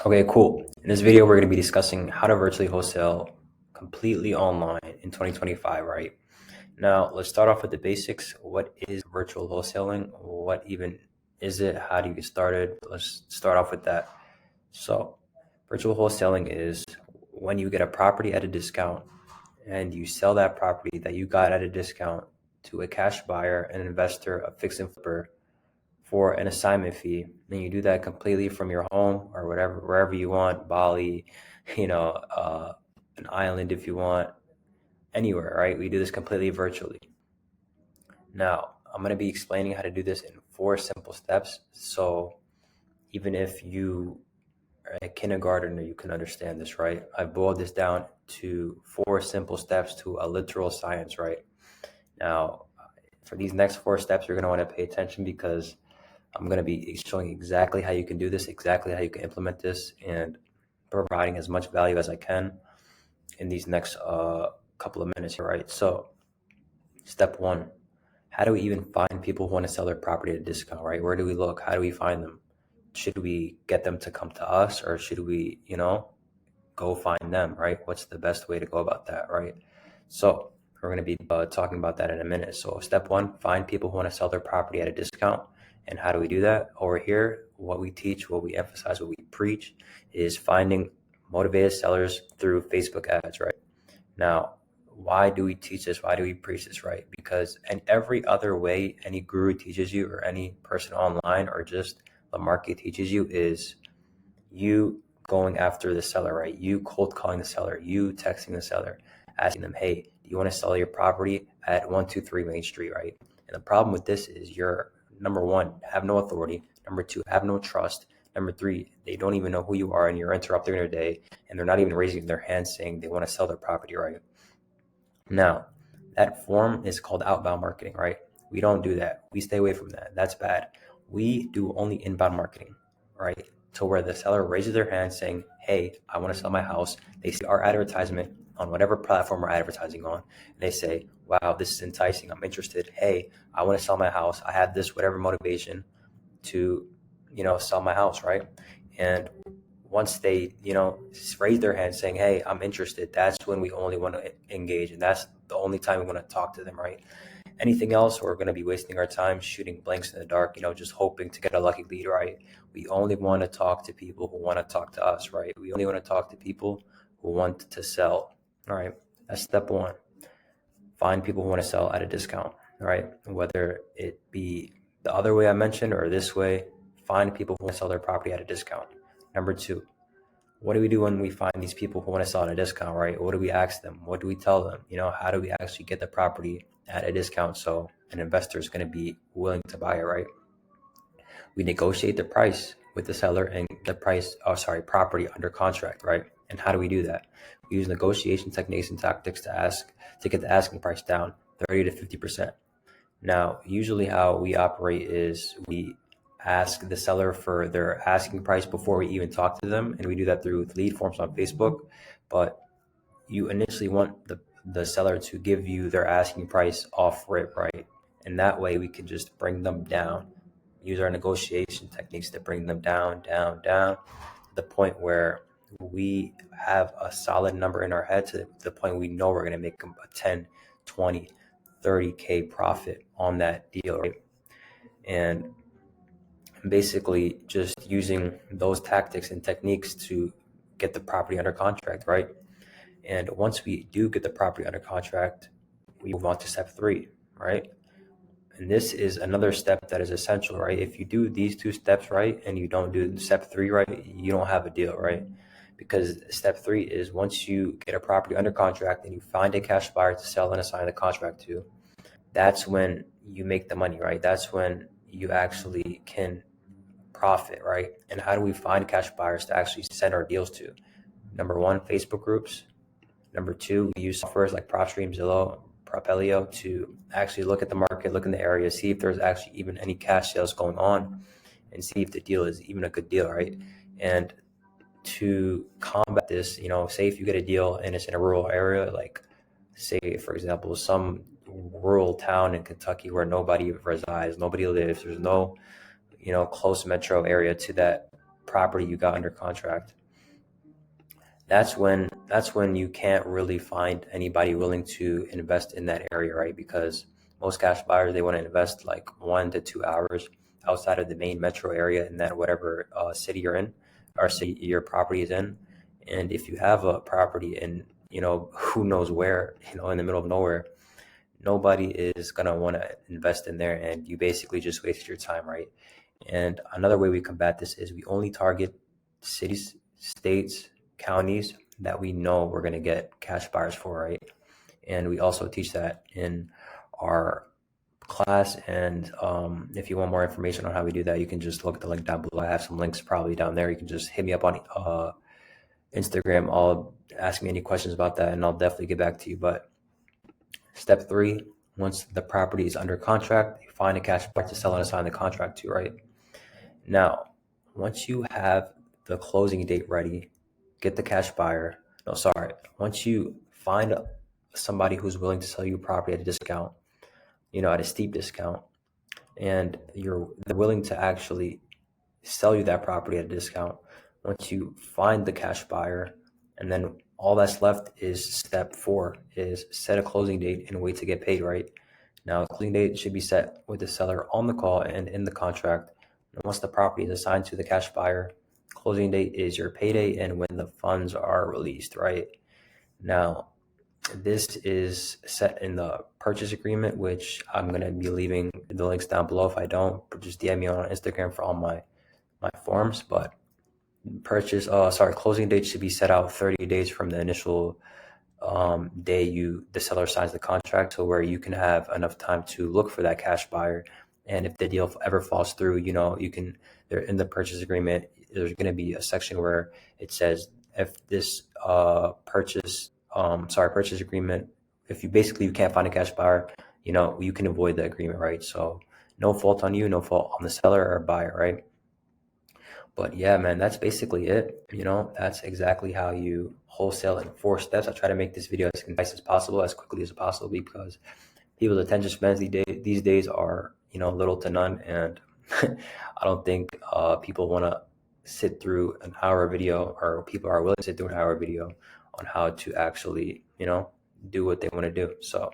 Okay, cool. In this video, we're going to be discussing how to virtually wholesale completely online in 2025, right? Now, let's start off with the basics. What is virtual wholesaling? What even is it? How do you get started? Let's start off with that. So, virtual wholesaling is when you get a property at a discount and you sell that property that you got at a discount to a cash buyer, an investor, a fix and flipper for an assignment fee. And you do that completely from your home or whatever, wherever you want, Bali, you know, an island if you want, anywhere, right? We do this completely virtually. Now, I'm going to be explaining how to do this in 4 simple steps. So even if you are a kindergartner, you can understand this, right? I've boiled this down to 4 simple steps to a literal science, right? Now, for these next 4 steps, you're going to want to pay attention because I'm going to be showing exactly how you can do this, exactly how you can implement this, and providing as much value as I can in these next couple of minutes here, right? So step one, how do we even find people who want to sell their property at a discount, right? Where do we look? How do we find them? Should we get them to come to us, or should we, go find them, right? What's the best way to go about that, right? So we're going to be talking about that in a minute. So step one, find people who want to sell their property at a discount. And how do we do that? Over here, what we teach, what we emphasize, what we preach is finding motivated sellers through Facebook ads, right? Now, why do we teach this? Why do we preach this, right? Because in every other way any guru teaches you or any person online or just the market teaches you is you going after the seller, right? You cold calling the seller, you texting the seller, asking them, hey, do you want to sell your property at 123 Main Street, right? And the problem with this is you're, number one, have no authority. Number two, have no trust. Number three, they don't even know who you are and you're interrupting their day and they're not even raising their hand saying they want to sell their property, right? Now, that form is called outbound marketing, right? We don't do that. We stay away from that. That's bad. We do only inbound marketing, right? To where the seller raises their hand saying, hey, I want to sell my house. They see our advertisement on whatever platform we're advertising on. And they say, wow, this is enticing. I'm interested. Hey, I want to sell my house. I have this, whatever motivation to, sell my house, right? And once they, raise their hand saying, hey, I'm interested, that's when we only want to engage. And that's the only time we want to talk to them, right? Anything else, we're going to be wasting our time shooting blanks in the dark, just hoping to get a lucky lead, right? We only want to talk to people who want to talk to us, right? We only want to talk to people who want to sell, all right? That's step one. Find people who want to sell at a discount, right? Whether it be the other way I mentioned or this way, find people who want to sell their property at a discount. Number two, what do we do when we find these people who want to sell at a discount, right? What do we ask them? What do we tell them? How do we actually get the property at a discount so an investor is going to be willing to buy it, right? We negotiate the price with the seller and the property under contract, right? And how do we do that? We use negotiation techniques and tactics to get the asking price down 30 to 50%. Now, usually how we operate is we ask the seller for their asking price before we even talk to them. And we do that through lead forms on Facebook. But you initially want the seller to give you their asking price off rip, right? And that way we can just bring them down, use our negotiation techniques to bring them down, to the point where we have a solid number in our head to the point we know we're going to make a 10, 20, 30K profit on that deal, right? And basically just using those tactics and techniques to get the property under contract, right? And once we do get the property under contract, we move on to step three, right? And this is another step that is essential, right? If you do these 2 steps right and you don't do step three right, you don't have a deal, right? Because step three is once you get a property under contract and you find a cash buyer to sell and assign the contract to, that's when you make the money, right? That's when you actually can profit, right? And how do we find cash buyers to actually send our deals to? Number one, Facebook groups. Number two, we use softwares like PropStream, Zillow, Propelio to actually look at the market, look in the area, see if there's actually even any cash sales going on and see if the deal is even a good deal, right? And to combat this, say if you get a deal and it's in a rural area, like say, for example, some rural town in Kentucky where nobody resides, nobody lives, there's no, close metro area to that property you got under contract, that's when you can't really find anybody willing to invest in that area, right? Because most cash buyers, they want to invest like 1 to 2 hours outside of the main metro area in that whatever city you're in, or city your property is in. And if you have a property in, who knows where, in the middle of nowhere, nobody is gonna want to invest in there, and you basically just wasted your time, right? And another way we combat this is we only target cities, states, counties that we know we're going to get cash buyers for, right? And we also teach that in our class. And if you want more information on how we do that, you can just look at the link down below. I have some links probably down there. You can just hit me up on Instagram. I'll ask me any questions about that, and I'll definitely get back to you. But step 3, once the property is under contract, you find a cash buyer to sell and assign the contract to, right? Now, once you have the closing date ready, get the cash buyer. No, sorry. Once you find somebody who's willing to sell you a property at a discount, at a steep discount, and they're willing to actually sell you that property at a discount. Once you find the cash buyer, and then all that's left is step 4, is set a closing date and wait to get paid, right? Now, closing date should be set with the seller on the call and in the contract. And once the property is assigned to the cash buyer, closing date is your payday and when the funds are released, right? Now, this is set in the purchase agreement, which I'm going to be leaving the links down below. If I don't, just DM me on Instagram for all my forms. But closing date should be set out 30 days from the initial day the seller signs the contract, so where you can have enough time to look for that cash buyer. And if the deal ever falls through, they're in the purchase agreement, there's going to be a section where it says if this purchase agreement, if you can't find a cash buyer, you can avoid the agreement, right? So no fault on you, no fault on the seller or buyer, right? But yeah, man, that's basically it. That's exactly how you wholesale in 4 steps. I try to make this video as concise as possible, as quickly as possible, because people's attention spans these days are, little to none. And I don't think people want to sit through an hour video, or people are willing to sit through an hour video on how to actually, do what they want to do. So,